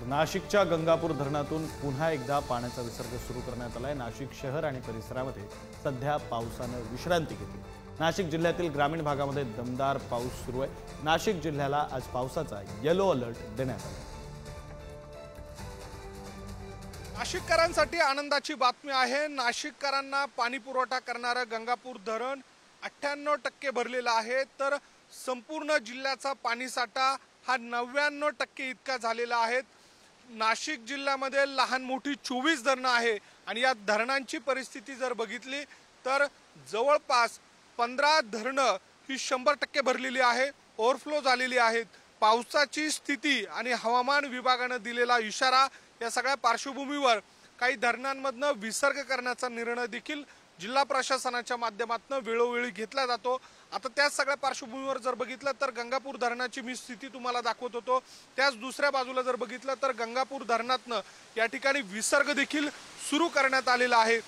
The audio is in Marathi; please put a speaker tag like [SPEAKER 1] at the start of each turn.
[SPEAKER 1] नाशिकच्या गंगापूर धरणातून पुन्हा एकदा पाण्याचा विसर्ग सुरू करण्यात आलाय। नाशिक शहर आणि परिसरामध्ये सध्या पावसाने विश्रांती घेतली। नाशिक जिल्ह्यातील ग्रामीण भागामध्ये दमदार पाऊस सुरू आहे। नाशिक जिल्ह्याला आज पावसाचा येलो अलर्ट देण्यात आला।
[SPEAKER 2] नाशिककरांसाठी आनंदाची बातमी आहे। नाशिककरांना पाणी पुरवठा करणारे गंगापूर धरण 98% भरलेला आहे, तर संपूर्ण जिल्ह्याचा पाणीसाठा हा 99% इतका झालेला आहे। नाशिक जिल्ह्यामध्ये लहान मोठी 24 धरणं आहे आणि या धरणांची परिस्थिती जर बघितली तर जवळपास 15 धरणं ही 100% भरलेली आहे, ओव्हरफ्लो झालेली आहेत। पावसाची स्थिती आणि हवामान विभागाने दिलेला इशारा या सगळ्या पार्श्वभूमीवर काही धरणांमधनं विसर्ग करण्याचा निर्णय देखील जिल्हा प्रशासनाच्या माध्यमातून वेळोवेळी घेतला जातो। आता त्याच सगळ्या पार्श्वभूमीवर जर बघितलं तर गंगापूर धरणाची मी स्थिती तुम्हाला दाखवत होतो। त्याच दुसऱ्या बाजूला जर बघितलं तर गंगापूर धरणातनं या ठिकाणी विसर्ग देखील सुरू करण्यात आलेला आहे।